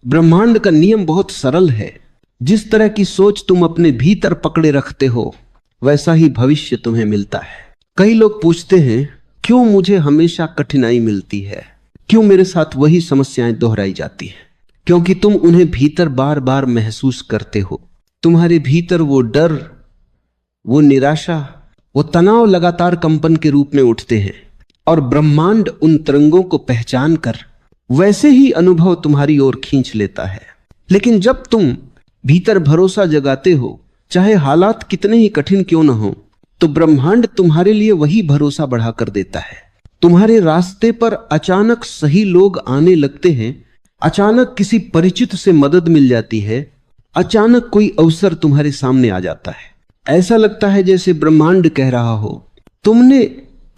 ब्रह्मांड का नियम बहुत सरल है। जिस तरह की सोच तुम अपने भीतर पकड़े रखते हो वैसा ही भविष्य तुम्हें मिलता है। कई लोग पूछते हैं क्यों मुझे हमेशा कठिनाई मिलती है, क्यों मेरे साथ वही समस्याएं दोहराई जाती हैं। क्योंकि तुम उन्हें भीतर बार बार महसूस करते हो। तुम्हारे भीतर वो डर, वो निराशा, वो तनाव लगातार कंपन के रूप में उठते हैं और ब्रह्मांड उन तरंगों को पहचान कर वैसे ही अनुभव तुम्हारी ओर खींच लेता है। लेकिन जब तुम भीतर भरोसा जगाते हो, चाहे हालात कितने ही कठिन क्यों न हो, तो ब्रह्मांड तुम्हारे लिए वही भरोसा बढ़ा कर देता है। तुम्हारे रास्ते पर अचानक सही लोग आने लगते हैं, अचानक किसी परिचित से मदद मिल जाती है, अचानक कोई अवसर तुम्हारे सामने आ जाता है। ऐसा लगता है जैसे ब्रह्मांड कह रहा हो, तुमने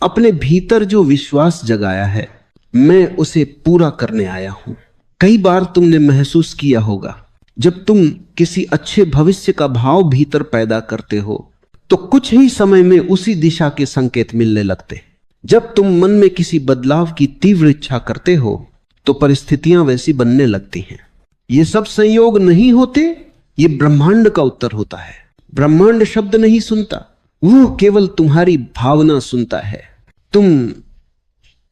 अपने भीतर जो विश्वास जगाया है मैं उसे पूरा करने आया हूं। कई बार तुमने महसूस किया होगा, जब तुम किसी अच्छे भविष्य का भाव भीतर पैदा करते हो तो कुछ ही समय में उसी दिशा के संकेत मिलने लगते। जब तुम मन में किसी बदलाव की तीव्र इच्छा करते हो तो परिस्थितियां वैसी बनने लगती हैं। ये सब संयोग नहीं होते, ये ब्रह्मांड का उत्तर होता है। ब्रह्मांड शब्द नहीं सुनता, वो केवल तुम्हारी भावना सुनता है। तुम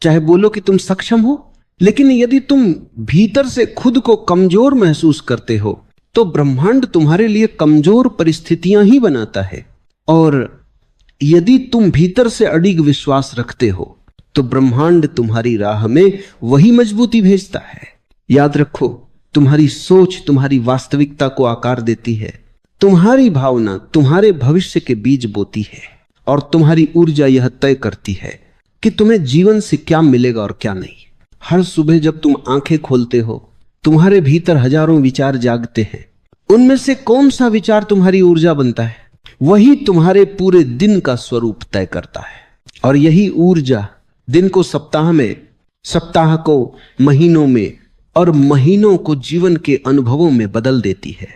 चाहे बोलो कि तुम सक्षम हो, लेकिन यदि तुम भीतर से खुद को कमजोर महसूस करते हो तो ब्रह्मांड तुम्हारे लिए कमजोर परिस्थितियां ही बनाता है। और यदि तुम भीतर से अडिग विश्वास रखते हो तो ब्रह्मांड तुम्हारी राह में वही मजबूती भेजता है। याद रखो, तुम्हारी सोच तुम्हारी वास्तविकता को आकार देती है। तुम्हारी भावना तुम्हारे भविष्य के बीज बोती है और तुम्हारी ऊर्जा यह तय करती है कि तुम्हें जीवन से क्या मिलेगा और क्या नहीं। हर सुबह जब तुम आंखें खोलते हो, तुम्हारे भीतर हजारों विचार जागते हैं। उनमें से कौन सा विचार तुम्हारी ऊर्जा बनता है, वही तुम्हारे पूरे दिन का स्वरूप तय करता है। और यही ऊर्जा दिन को सप्ताह में, सप्ताह को महीनों में और महीनों को जीवन के अनुभवों में बदल देती है।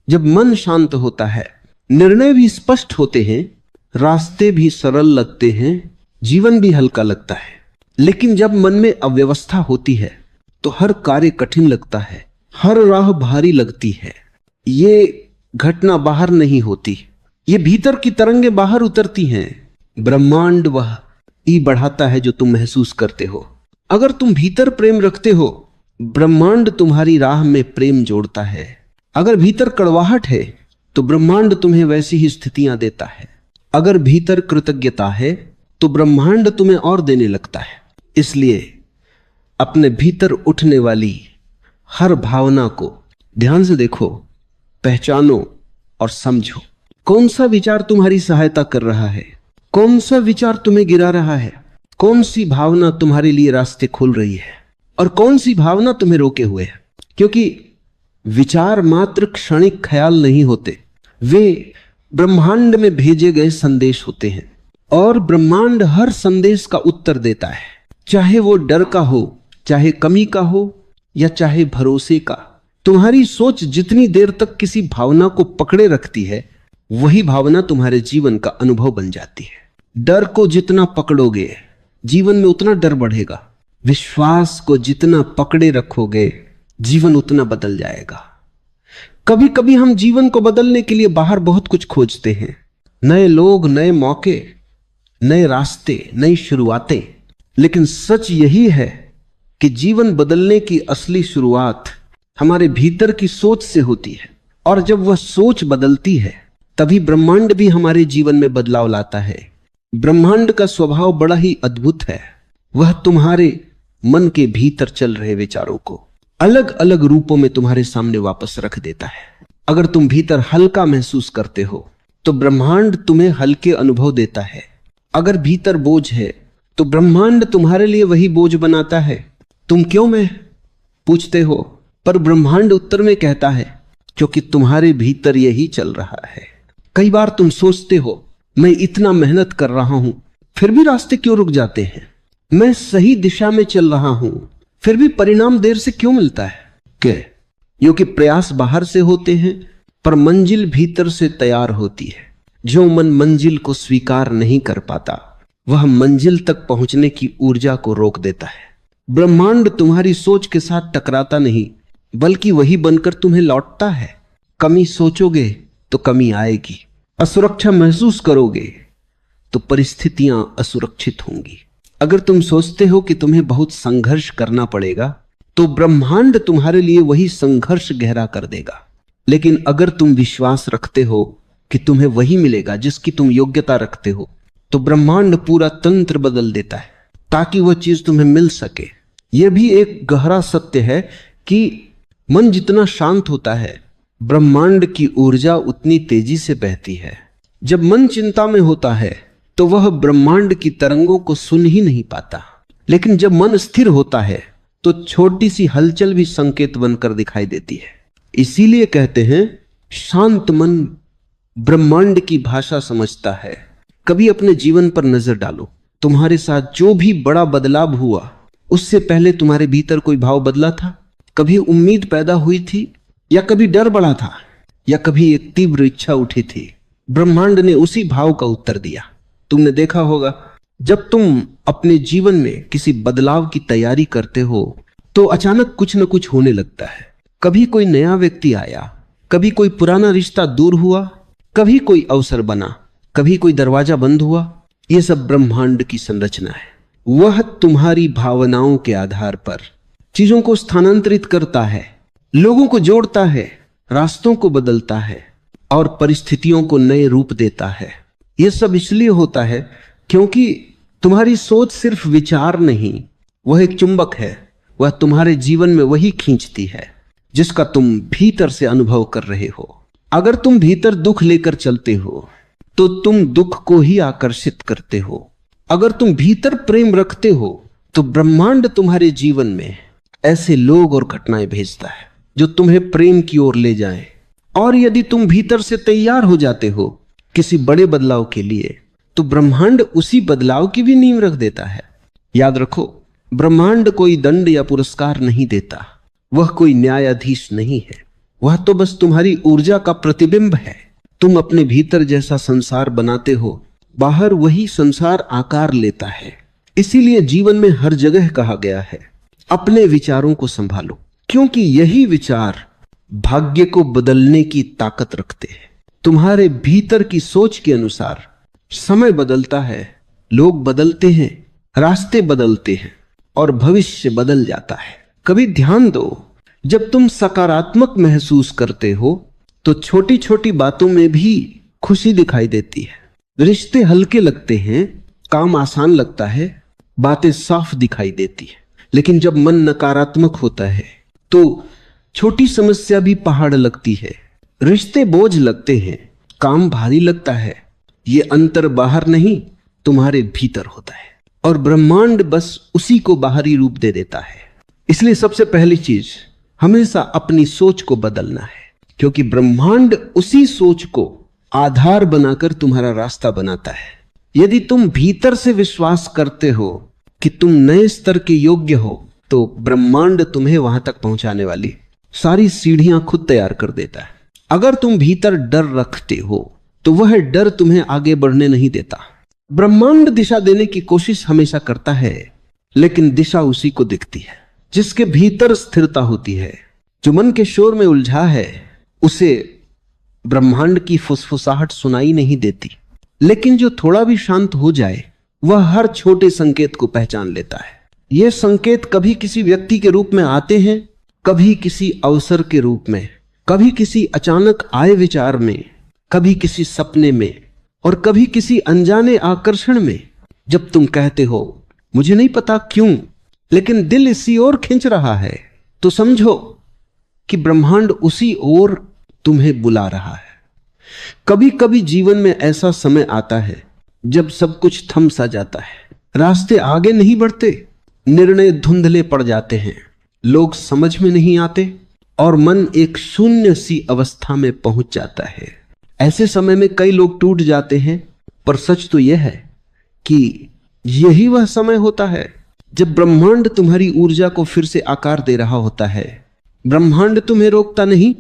जब मन शांत होता है, निर्णय भी स्पष्ट होते हैं, रास्ते भी सरल लगते हैं, जीवन भी हल्का लगता है। लेकिन जब मन में अव्यवस्था होती है तो हर कार्य कठिन लगता है, हर राह भारी लगती है। ये घटना बाहर नहीं होती, ये भीतर की तरंगें बाहर उतरती हैं। ब्रह्मांड वह ई बढ़ाता है जो तुम महसूस करते हो। अगर तुम भीतर प्रेम रखते हो, ब्रह्मांड तुम्हारी राह में प्रेम जोड़ता है। अगर भीतर कड़वाहट है तो ब्रह्मांड तुम्हें वैसी ही स्थितियां देता है। अगर भीतर कृतज्ञता है तो ब्रह्मांड तुम्हें और देने लगता है। इसलिए अपने भीतर उठने वाली हर भावना को ध्यान से देखो, पहचानो और समझो। कौन सा विचार तुम्हारी सहायता कर रहा है, कौन सा विचार तुम्हें गिरा रहा है, कौन सी भावना तुम्हारे लिए रास्ते खोल रही है और कौन सी भावना तुम्हें रोके हुए है। क्योंकि विचार मात्र क्षणिक ख्याल नहीं होते, वे ब्रह्मांड में भेजे गए संदेश होते हैं और ब्रह्मांड हर संदेश का उत्तर देता है, चाहे वो डर का हो, चाहे कमी का हो या चाहे भरोसे का। तुम्हारी सोच जितनी देर तक किसी भावना को पकड़े रखती है, वही भावना तुम्हारे जीवन का अनुभव बन जाती है। डर को जितना पकड़ोगे, जीवन में उतना डर बढ़ेगा। विश्वास को जितना पकड़े रखोगे, जीवन उतना बदल जाएगा। कभी कभी हम जीवन को बदलने के लिए बाहर बहुत कुछ खोजते हैं, नए लोग, नए मौके, नए रास्ते, नई शुरुआतें। लेकिन सच यही है कि जीवन बदलने की असली शुरुआत हमारे भीतर की सोच से होती है। और जब वह सोच बदलती है तभी ब्रह्मांड भी हमारे जीवन में बदलाव लाता है। ब्रह्मांड का स्वभाव बड़ा ही अद्भुत है। वह तुम्हारे मन के भीतर चल रहे विचारों को अलग अलग रूपों में तुम्हारे सामने वापस रख देता है। अगर तुम भीतर हल्का महसूस करते हो तो ब्रह्मांड तुम्हें हल्के अनुभव देता है। अगर भीतर बोझ है तो ब्रह्मांड तुम्हारे लिए वही बोझ बनाता है। तुम क्यों मैं पूछते हो, पर ब्रह्मांड उत्तर में कहता है क्योंकि तुम्हारे भीतर यही चल रहा है। कई बार तुम सोचते हो, मैं इतना मेहनत कर रहा हूं फिर भी रास्ते क्यों रुक जाते हैं, मैं सही दिशा में चल रहा हूं फिर भी परिणाम देर से क्यों मिलता है। क्योंकि प्रयास बाहर से होते हैं पर मंजिल भीतर से तैयार होती है। जो मन मंजिल को स्वीकार नहीं कर पाता वह मंजिल तक पहुंचने की ऊर्जा को रोक देता है। ब्रह्मांड तुम्हारी सोच के साथ टकराता नहीं, बल्कि वही बनकर तुम्हें लौटता है। कमी सोचोगे तो कमी आएगी, असुरक्षा महसूस करोगे तो परिस्थितियां असुरक्षित होंगी। अगर तुम सोचते हो कि तुम्हें बहुत संघर्ष करना पड़ेगा तो ब्रह्मांड तुम्हारे लिए वही संघर्ष गहरा कर देगा। लेकिन अगर तुम विश्वास रखते हो कि तुम्हें वही मिलेगा जिसकी तुम योग्यता रखते हो, तो ब्रह्मांड पूरा तंत्र बदल देता है ताकि वह चीज तुम्हें मिल सके। यह भी एक गहरा सत्य है कि मन जितना शांत होता है, ब्रह्मांड की ऊर्जा उतनी तेजी से बहती है। जब मन चिंता में होता है तो वह ब्रह्मांड की तरंगों को सुन ही नहीं पाता, लेकिन जब मन स्थिर होता है तो छोटी सी हलचल भी संकेत बनकर दिखाई देती है। इसीलिए कहते हैं, शांत मन ब्रह्मांड की भाषा समझता है। कभी अपने जीवन पर नजर डालो, तुम्हारे साथ जो भी बड़ा बदलाव हुआ उससे पहले तुम्हारे भीतर कोई भाव बदला था? कभी उम्मीद पैदा हुई थी, या कभी डर बढ़ा था, या कभी एक तीव्र इच्छा उठी थी? ब्रह्मांड ने उसी भाव का उत्तर दिया। तुमने देखा होगा, जब तुम अपने जीवन में किसी बदलाव की तैयारी करते हो तो अचानक कुछ न कुछ होने लगता है। कभी कोई नया व्यक्ति आया, कभी कोई पुराना रिश्ता दूर हुआ, कभी कोई अवसर बना, कभी कोई दरवाजा बंद हुआ। यह सब ब्रह्मांड की संरचना है। वह तुम्हारी भावनाओं के आधार पर चीजों को स्थानांतरित करता है, लोगों को जोड़ता है, रास्तों को बदलता है और परिस्थितियों को नए रूप देता है। यह सब इसलिए होता है क्योंकि तुम्हारी सोच सिर्फ विचार नहीं, वह एक चुंबक है। वह तुम्हारे जीवन में वही खींचती है जिसका तुम भीतर से अनुभव कर रहे हो। अगर तुम भीतर दुख लेकर चलते हो तो तुम दुख को ही आकर्षित करते हो। अगर तुम भीतर प्रेम रखते हो तो ब्रह्मांड तुम्हारे जीवन में ऐसे लोग और घटनाएं भेजता है जो तुम्हें प्रेम की ओर ले जाएं। और यदि तुम भीतर से तैयार हो जाते हो किसी बड़े बदलाव के लिए, तो ब्रह्मांड उसी बदलाव की भी नींव रख देता है। याद रखो, ब्रह्मांड कोई दंड या पुरस्कार नहीं देता, वह कोई न्यायाधीश नहीं है। वह तो बस तुम्हारी ऊर्जा का प्रतिबिंब है। तुम अपने भीतर जैसा संसार बनाते हो, बाहर वही संसार आकार लेता है। इसीलिए जीवन में हर जगह कहा गया है, अपने विचारों को संभालो, क्योंकि यही विचार भाग्य को बदलने की ताकत रखते हैं। तुम्हारे भीतर की सोच के अनुसार समय बदलता है, लोग बदलते हैं, रास्ते बदलते हैं और भविष्य बदल जाता है। कभी ध्यान दो, जब तुम सकारात्मक महसूस करते हो तो छोटी छोटी बातों में भी खुशी दिखाई देती है। रिश्ते हल्के लगते हैं, काम आसान लगता है, बातें साफ दिखाई देती है। लेकिन जब मन नकारात्मक होता है तो छोटी समस्या भी पहाड़ लगती है, रिश्ते बोझ लगते हैं, काम भारी लगता है। ये अंतर बाहर नहीं, तुम्हारे भीतर होता है और ब्रह्मांड बस उसी को बाहरी रूप दे देता है। इसलिए सबसे पहली चीज, हमेशा अपनी सोच को बदलना है, क्योंकि ब्रह्मांड उसी सोच को आधार बनाकर तुम्हारा रास्ता बनाता है। यदि तुम भीतर से विश्वास करते हो कि तुम नए स्तर के योग्य हो, तो ब्रह्मांड तुम्हें वहां तक पहुंचाने वाली सारी सीढ़ियां खुद तैयार कर देता है। अगर तुम भीतर डर रखते हो तो वह डर तुम्हें आगे बढ़ने नहीं देता। ब्रह्मांड दिशा देने की कोशिश हमेशा करता है, लेकिन दिशा उसी को दिखती है जिसके भीतर स्थिरता होती है। जो मन के शोर में उलझा है उसे ब्रह्मांड की फुसफुसाहट सुनाई नहीं देती, लेकिन जो थोड़ा भी शांत हो जाए वह हर छोटे संकेत को पहचान लेता है। ये संकेत कभी किसी व्यक्ति के रूप में आते हैं, कभी किसी अवसर के रूप में, कभी किसी अचानक आए विचार में, कभी किसी सपने में और कभी किसी अनजाने आकर्षण में। जब तुम कहते हो मुझे नहीं पता क्यों, लेकिन दिल इसी ओर खींच रहा है, तो समझो कि ब्रह्मांड उसी ओर तुम्हें बुला रहा है। कभी कभी जीवन में ऐसा समय आता है जब सब कुछ थम सा जाता है, रास्ते आगे नहीं बढ़ते, निर्णय धुंधले पड़ जाते हैं, लोग समझ में नहीं आते और मन एक शून्य सी अवस्था में पहुंच जाता है। ऐसे समय में कई लोग टूट जाते हैं, पर सच तो यह है कि यही वह समय होता है जब ब्रह्मांड तुम्हारी ऊर्जा को फिर से आकार दे रहा होता है। ब्रह्मांड तुम्हें रोकता नहीं,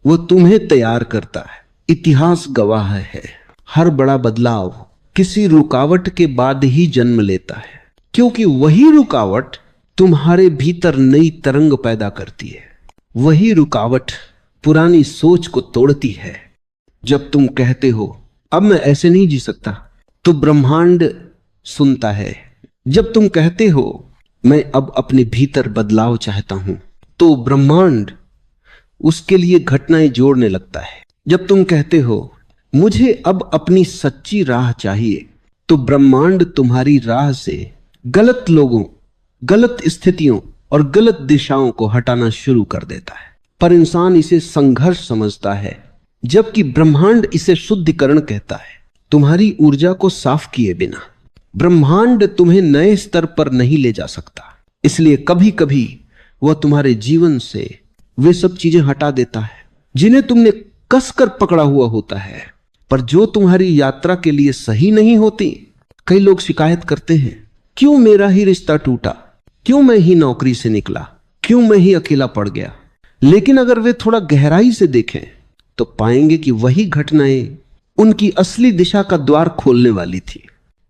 वो तुम्हें तैयार करता है। इतिहास गवाह है, हर बड़ा बदलाव किसी रुकावट के बाद ही जन्म लेता है, क्योंकि वही रुकावट तुम्हारे भीतर नई तरंग पैदा करती है। वही रुकावट पुरानी सोच को तोड़ती है। जब तुम कहते हो अब मैं ऐसे नहीं जी सकता, तो ब्रह्मांड सुनता है। जब तुम कहते हो मैं अब अपने भीतर बदलाव चाहता हूं, तो ब्रह्मांड उसके लिए घटनाएं जोड़ने लगता है। जब तुम कहते हो मुझे अब अपनी सच्ची राह चाहिए, तो ब्रह्मांड तुम्हारी राह से गलत लोगों, गलत स्थितियों और गलत दिशाओं को हटाना शुरू कर देता है। पर इंसान इसे संघर्ष समझता है, जबकि ब्रह्मांड इसे शुद्धिकरण कहता है। तुम्हारी ऊर्जा को साफ किए बिना ब्रह्मांड तुम्हें नए स्तर पर नहीं ले जा सकता। इसलिए कभी कभी वह तुम्हारे जीवन से वे सब चीजें हटा देता है जिन्हें तुमने कसकर पकड़ा हुआ होता है, पर जो तुम्हारी यात्रा के लिए सही नहीं होती। कई लोग शिकायत करते हैं, क्यों मेरा ही रिश्ता टूटा, क्यों मैं ही नौकरी से निकला, क्यों मैं ही अकेला पड़ गया। लेकिन अगर वे थोड़ा गहराई से देखें तो पाएंगे कि वही घटनाएं उनकी असली दिशा का द्वार खोलने वाली थी।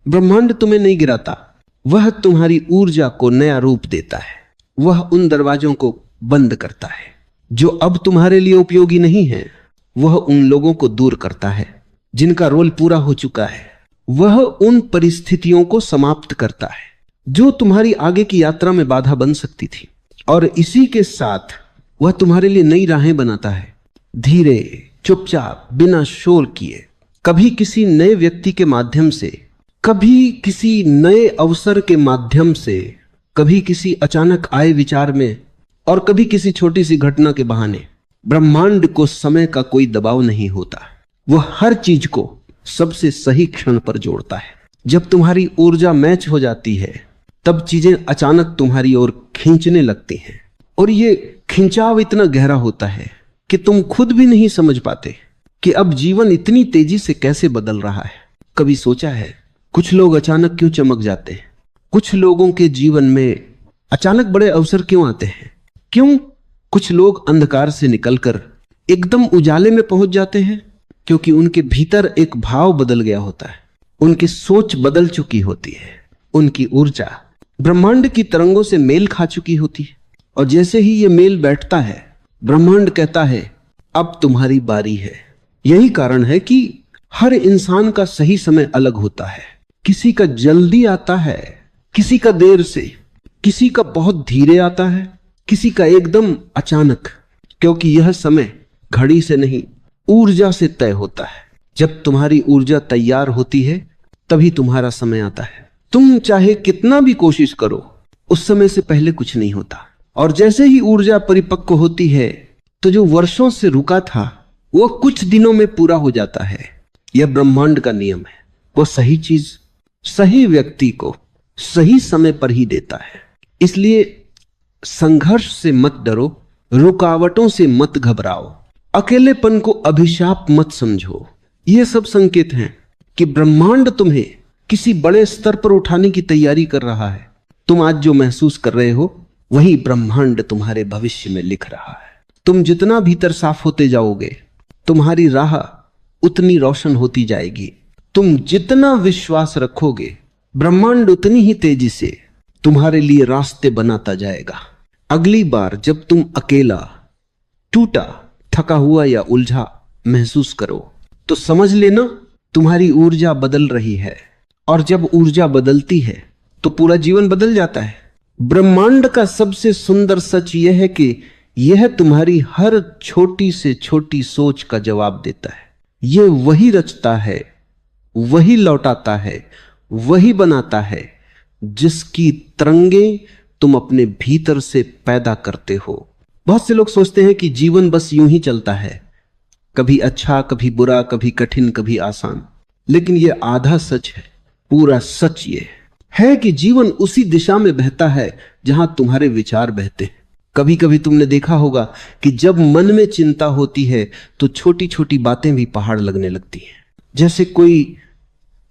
ब्रह्मांड तुम्हें नहीं गिराता, वह तुम्हारी ऊर्जा को नया रूप देता है। वह उन दरवाजों को बंद करता है जो अब तुम्हारे लिए उपयोगी नहीं है। वह उन लोगों को दूर करता है जिनका रोल पूरा हो चुका है। वह उन परिस्थितियों को समाप्त करता है जो तुम्हारी आगे की यात्रा में बाधा बन सकती थी। और इसी के साथ वह तुम्हारे लिए नई राहें बनाता है, धीरे, चुपचाप, बिना शोर किए। कभी किसी नए व्यक्ति के माध्यम से, कभी किसी नए अवसर के माध्यम से, कभी किसी अचानक आए विचार में, और कभी किसी छोटी सी घटना के बहाने। ब्रह्मांड को समय का कोई दबाव नहीं होता। वह हर चीज को सबसे सही क्षण पर जोड़ता है। जब तुम्हारी ऊर्जा मैच हो जाती है, तब चीजें अचानक तुम्हारी ओर खींचने लगती हैं, और ये खिंचाव इतना गहरा होता है कि तुम खुद भी नहीं समझ पाते कि अब जीवन इतनी तेजी से कैसे बदल रहा है। कभी सोचा है कुछ लोग अचानक क्यों चमक जाते हैं? कुछ लोगों के जीवन में अचानक बड़े अवसर क्यों आते हैं? क्यों कुछ लोग अंधकार से निकलकर एकदम उजाले में पहुंच जाते हैं? क्योंकि उनके भीतर एक भाव बदल गया होता है, उनकी सोच बदल चुकी होती है, उनकी ऊर्जा ब्रह्मांड की तरंगों से मेल खा चुकी होती है। और जैसे ही ये मेल बैठता है, ब्रह्मांड कहता है अब तुम्हारी बारी है। यही कारण है कि हर इंसान का सही समय अलग होता है। किसी का जल्दी आता है, किसी का देर से, किसी का बहुत धीरे आता है, किसी का एकदम अचानक। क्योंकि यह समय घड़ी से नहीं, ऊर्जा से तय होता है। जब तुम्हारी ऊर्जा तैयार होती है, तभी तुम्हारा समय आता है। तुम चाहे कितना भी कोशिश करो, उस समय से पहले कुछ नहीं होता। और जैसे ही ऊर्जा परिपक्व होती है, तो जो वर्षों से रुका था वो कुछ दिनों में पूरा हो जाता है। यह ब्रह्मांड का नियम है। वो सही चीज सही व्यक्ति को सही समय पर ही देता है। इसलिए संघर्ष से मत डरो, रुकावटों से मत घबराओ, अकेलेपन को अभिशाप मत समझो। ये सब संकेत हैं कि ब्रह्मांड तुम्हें किसी बड़े स्तर पर उठाने की तैयारी कर रहा है। तुम आज जो महसूस कर रहे हो, वही ब्रह्मांड तुम्हारे भविष्य में लिख रहा है। तुम जितना भीतर साफ होते जाओगे, तुम्हारी राह उतनी रोशन होती जाएगी। तुम जितना विश्वास रखोगे, ब्रह्मांड उतनी ही तेजी से तुम्हारे लिए रास्ते बनाता जाएगा। अगली बार जब तुम अकेला, टूटा, थका हुआ या उलझा महसूस करो, तो समझ लेना तुम्हारी ऊर्जा बदल रही है। और जब ऊर्जा बदलती है तो पूरा जीवन बदल जाता है। ब्रह्मांड का सबसे सुंदर सच यह है कि यह तुम्हारी हर छोटी से छोटी सोच का जवाब देता है। यह वही रचता है, वही लौटाता है, वही बनाता है जिसकी तरंगे तुम अपने भीतर से पैदा करते हो। बहुत से लोग सोचते हैं कि जीवन बस यूं ही चलता है, कभी अच्छा, कभी बुरा, कभी कठिन, कभी आसान। लेकिन यह आधा सच है। पूरा सच ये है कि जीवन उसी दिशा में बहता है जहां तुम्हारे विचार बहते हैं। कभी कभी तुमने देखा होगा कि जब मन में चिंता होती है तो छोटी छोटी बातें भी पहाड़ लगने लगती हैं। जैसे कोई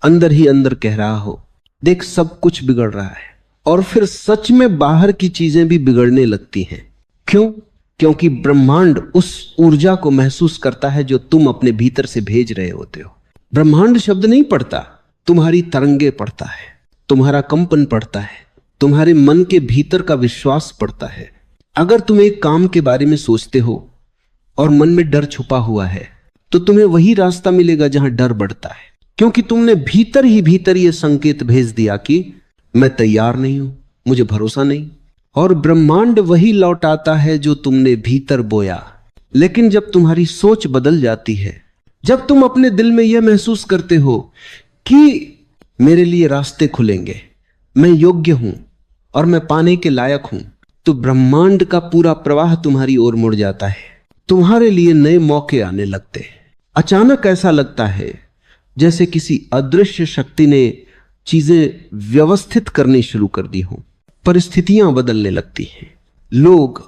अंदर ही अंदर कह रहा हो, देख सब कुछ बिगड़ रहा है। और फिर सच में बाहर की चीजें भी बिगड़ने लगती हैं। क्यों? क्योंकि ब्रह्मांड उस ऊर्जा को महसूस करता है जो तुम अपने भीतर से भेज रहे होते हो। ब्रह्मांड शब्द नहीं पढ़ता, तुम्हारी तरंगे पढ़ता है, तुम्हारा कंपन पढ़ता है, तुम्हारे मन के भीतर का विश्वास पढ़ता है। अगर तुम एक काम के बारे में सोचते हो और मन में डर छुपा हुआ है तो तुम्हें वही रास्ता मिलेगा जहां डर बढ़ता है, क्योंकि तुमने भीतर ही भीतर यह संकेत भेज दिया कि मैं तैयार नहीं हूं, मुझे भरोसा नहीं। और ब्रह्मांड वही लौटाता है जो तुमने भीतर बोया। लेकिन जब तुम्हारी सोच बदल जाती है, जब तुम अपने दिल में यह महसूस करते हो कि मेरे लिए रास्ते खुलेंगे, मैं योग्य हूं और मैं पाने के लायक हूं, तो ब्रह्मांड का पूरा प्रवाह तुम्हारी ओर मुड़ जाता है। तुम्हारे लिए नए मौके आने लगते हैं। अचानक ऐसा लगता है जैसे किसी अदृश्य शक्ति ने चीजें व्यवस्थित करनी शुरू कर दी हो। परिस्थितियां बदलने लगती हैं, लोग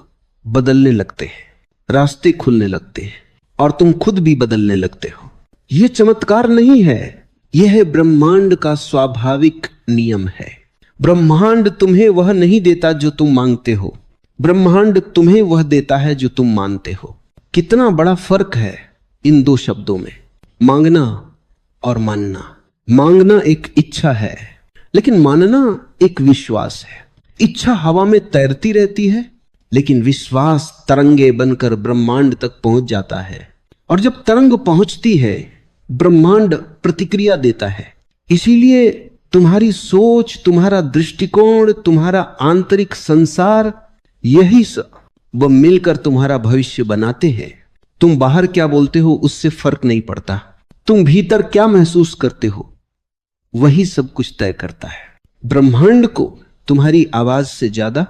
बदलने लगते हैं, रास्ते खुलने लगते हैं और तुम खुद भी बदलने लगते हो। यह चमत्कार नहीं है, यह है ब्रह्मांड का स्वाभाविक नियम है। ब्रह्मांड तुम्हें वह नहीं देता जो तुम मांगते हो, ब्रह्मांड तुम्हें वह देता है जो तुम मानते हो। कितना बड़ा फर्क है इन दो शब्दों में, मांगना और मानना। मांगना एक इच्छा है, लेकिन मानना एक विश्वास है। इच्छा हवा में तैरती रहती है, लेकिन विश्वास तरंगे बनकर ब्रह्मांड तक पहुंच जाता है। और जब तरंग पहुंचती है, ब्रह्मांड प्रतिक्रिया देता है। इसीलिए तुम्हारी सोच, तुम्हारा दृष्टिकोण, तुम्हारा आंतरिक संसार, यही सब वो मिलकर तुम्हारा भविष्य बनाते हैं। तुम बाहर क्या बोलते हो उससे फर्क नहीं पड़ता, तुम भीतर क्या महसूस करते हो वही सब कुछ तय करता है। ब्रह्मांड को तुम्हारी आवाज से ज्यादा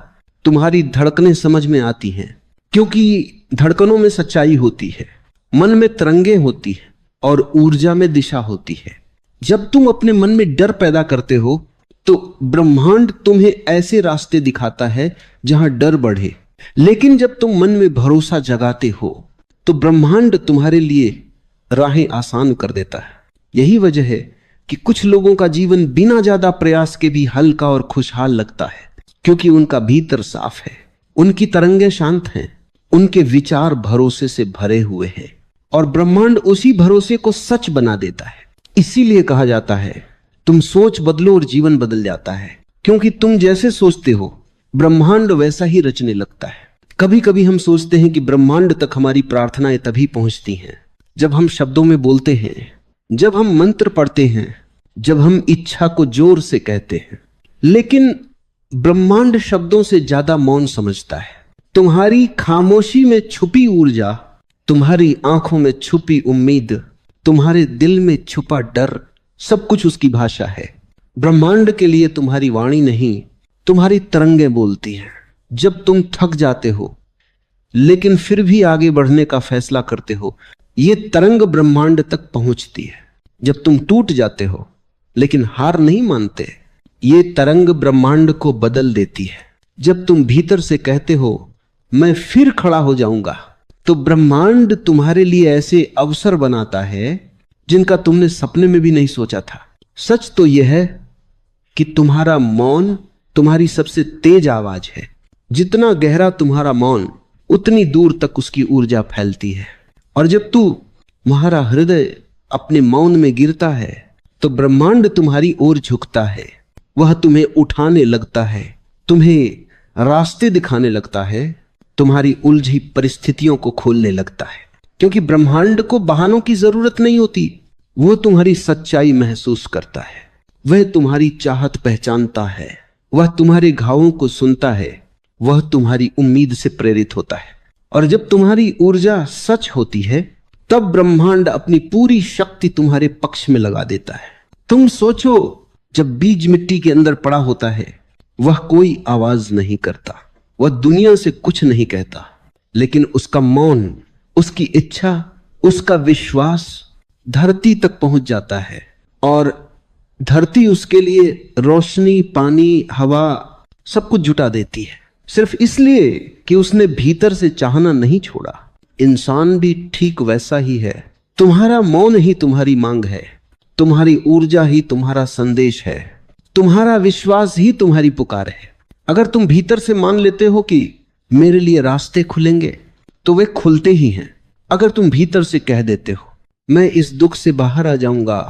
तुम्हारी धड़कनें समझ में आती हैं, क्योंकि धड़कनों में सच्चाई होती है, मन में तरंगे होती है और ऊर्जा में दिशा होती है। जब तुम अपने मन में डर पैदा करते हो तो ब्रह्मांड तुम्हें ऐसे रास्ते दिखाता है जहां डर बढ़े। लेकिन जब तुम मन में भरोसा जगाते हो तो ब्रह्मांड तुम्हारे लिए राहें आसान कर देता है। यही वजह है कि कुछ लोगों का जीवन बिना ज्यादा प्रयास के भी हल्का और खुशहाल लगता है, क्योंकि उनका भीतर साफ है, उनकी तरंगें शांत हैं, उनके विचार भरोसे से भरे हुए हैं और ब्रह्मांड उसी भरोसे को सच बना देता है। इसीलिए कहा जाता है तुम सोच बदलो और जीवन बदल जाता है, क्योंकि तुम जैसे सोचते हो ब्रह्मांड वैसा ही रचने लगता है। कभी कभी हम सोचते हैं कि ब्रह्मांड तक हमारी प्रार्थनाएं तभी पहुंचती हैं जब हम शब्दों में बोलते हैं, जब हम मंत्र पढ़ते हैं, जब हम इच्छा को जोर से कहते हैं। लेकिन ब्रह्मांड शब्दों से ज्यादा मौन समझता है। तुम्हारी खामोशी में छुपी ऊर्जा, तुम्हारी आंखों में छुपी उम्मीद, तुम्हारे दिल में छुपा डर, सब कुछ उसकी भाषा है। ब्रह्मांड के लिए तुम्हारी वाणी नहीं, तुम्हारी तरंगें बोलती हैं। जब तुम थक जाते हो लेकिन फिर भी आगे बढ़ने का फैसला करते हो, ये तरंग ब्रह्मांड तक पहुंचती है। जब तुम टूट जाते हो लेकिन हार नहीं मानते, ये तरंग ब्रह्मांड को बदल देती है। जब तुम भीतर से कहते हो मैं फिर खड़ा हो जाऊंगा, तो ब्रह्मांड तुम्हारे लिए ऐसे अवसर बनाता है जिनका तुमने सपने में भी नहीं सोचा था। सच तो यह है कि तुम्हारा मौन तुम्हारी सबसे तेज आवाज है। जितना गहरा तुम्हारा मौन, उतनी दूर तक उसकी ऊर्जा फैलती है। और जब तुम्हारा हृदय अपने मौन में गिरता है तो ब्रह्मांड तुम्हारी ओर झुकता है। वह तुम्हें उठाने लगता है, तुम्हें रास्ते दिखाने लगता है, तुम्हारी उलझी परिस्थितियों को खोलने लगता है। क्योंकि ब्रह्मांड को बहानों की जरूरत नहीं होती, वो तुम्हारी सच्चाई महसूस करता है, वह तुम्हारी चाहत पहचानता है, वह तुम्हारे घावों को सुनता है, वह तुम्हारी उम्मीद से प्रेरित होता है। और जब तुम्हारी ऊर्जा सच होती है तब ब्रह्मांड अपनी पूरी शक्ति तुम्हारे पक्ष में लगा देता है। तुम सोचो, जब बीज मिट्टी के अंदर पड़ा होता है वह कोई आवाज नहीं करता, वह दुनिया से कुछ नहीं कहता, लेकिन उसका मौन, उसकी इच्छा, उसका विश्वास धरती तक पहुंच जाता है और धरती उसके लिए रोशनी, पानी, हवा सब कुछ जुटा देती है, सिर्फ इसलिए कि उसने भीतर से चाहना नहीं छोड़ा। इंसान भी ठीक वैसा ही है। तुम्हारा मौन ही तुम्हारी मांग है, तुम्हारी ऊर्जा ही तुम्हारा संदेश है, तुम्हारा विश्वास ही तुम्हारी पुकार है। अगर तुम भीतर से मान लेते हो कि मेरे लिए रास्ते खुलेंगे, तो वे खुलते ही हैं। अगर तुम भीतर से कह देते हो मैं इस दुख से बाहर आ जाऊंगा,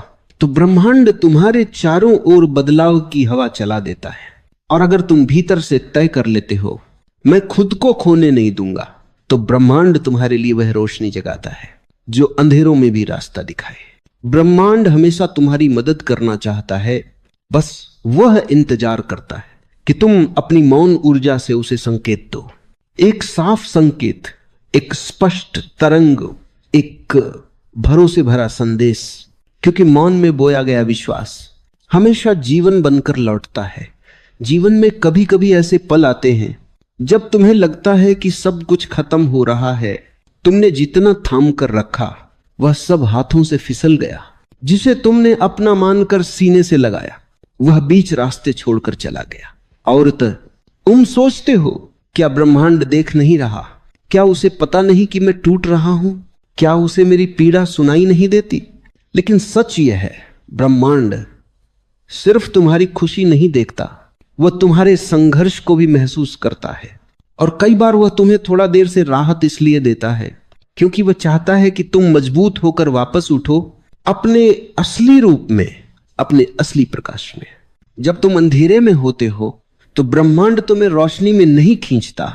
तो ब्रह्मांड तुम्हारे चारों ओर बदलाव की हवा चला देता है। और अगर तुम भीतर से तय कर लेते हो मैं खुद को खोने नहीं दूंगा, तो ब्रह्मांड तुम्हारे लिए वह रोशनी जगाता है जो अंधेरों में भी रास्ता दिखाए। ब्रह्मांड हमेशा तुम्हारी मदद करना चाहता है, बस वह इंतजार करता है कि तुम अपनी मौन ऊर्जा से उसे संकेत दो। एक साफ संकेत, एक स्पष्ट तरंग, एक भरोसे भरा संदेश, क्योंकि मौन में बोया गया विश्वास हमेशा जीवन बनकर लौटता है। जीवन में कभी कभी ऐसे पल आते हैं जब तुम्हें लगता है कि सब कुछ खत्म हो रहा है, तुमने जितना थाम कर रखा वह सब हाथों से फिसल गया। जिसे तुमने अपना मानकर सीने से लगाया वह बीच रास्ते छोड़कर चला गया। और तुम सोचते हो, क्या ब्रह्मांड देख नहीं रहा? क्या उसे पता नहीं कि मैं टूट रहा हूं? क्या उसे मेरी पीड़ा सुनाई नहीं देती? लेकिन सच यह है, ब्रह्मांड सिर्फ तुम्हारी खुशी नहीं देखता, वह तुम्हारे संघर्ष को भी महसूस करता है। और कई बार वह तुम्हें थोड़ा देर से राहत इसलिए देता है क्योंकि वह चाहता है कि तुम मजबूत होकर वापस उठो अपने असली रूप में, अपने असली प्रकाश में। जब तुम अंधेरे में होते हो तो ब्रह्मांड तुम्हें रोशनी में नहीं खींचता,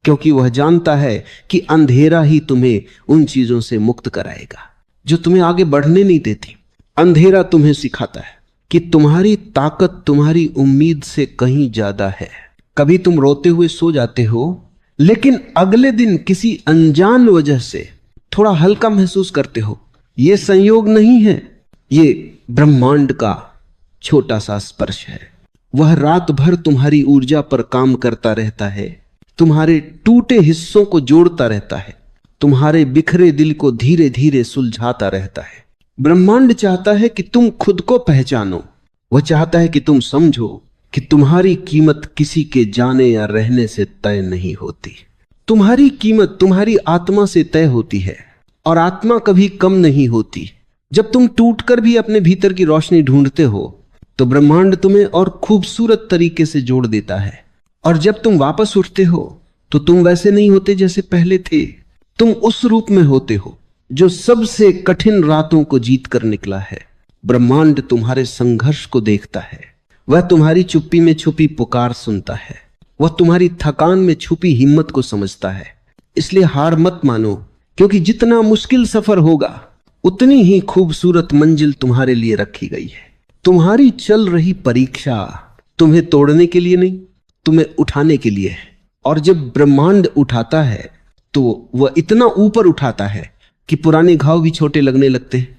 क्योंकि वह जानता है कि अंधेरा ही तुम्हें उन चीजों से मुक्त कराएगा जो तुम्हें आगे बढ़ने नहीं देती। अंधेरा तुम्हें सिखाता है कि तुम्हारी ताकत तुम्हारी उम्मीद से कहीं ज्यादा है। कभी तुम रोते हुए सो जाते हो, लेकिन अगले दिन किसी अनजान वजह से थोड़ा हल्का महसूस करते हो। यह संयोग नहीं है, ये ब्रह्मांड का छोटा सा स्पर्श है। वह रात भर तुम्हारी ऊर्जा पर काम करता रहता है, तुम्हारे टूटे हिस्सों को जोड़ता रहता है, तुम्हारे बिखरे दिल को धीरे धीरे सुलझाता रहता है। ब्रह्मांड चाहता है कि तुम खुद को पहचानो। वह चाहता है कि तुम समझो कि तुम्हारी कीमत किसी के जाने या रहने से तय नहीं होती। तुम्हारी कीमत तुम्हारी आत्मा से तय होती है, और आत्मा कभी कम नहीं होती। जब तुम टूटकर भी अपने भीतर की रोशनी ढूंढते हो तो ब्रह्मांड तुम्हें और खूबसूरत तरीके से जोड़ देता है। और जब तुम वापस उठते हो तो तुम वैसे नहीं होते जैसे पहले थे। तुम उस रूप में होते हो जो सबसे कठिन रातों को जीत कर निकला है। ब्रह्मांड तुम्हारे संघर्ष को देखता है, वह तुम्हारी चुप्पी में छुपी पुकार सुनता है, वह तुम्हारी थकान में छुपी हिम्मत को समझता है। इसलिए हार मत मानो, क्योंकि जितना मुश्किल सफर होगा उतनी ही खूबसूरत मंजिल तुम्हारे लिए रखी गई है। तुम्हारी चल रही परीक्षा तुम्हें तोड़ने के लिए नहीं, तुम्हें उठाने के लिए है। और जब ब्रह्मांड उठाता है तो वह इतना ऊपर उठाता है कि पुराने घाव भी छोटे लगने लगते हैं।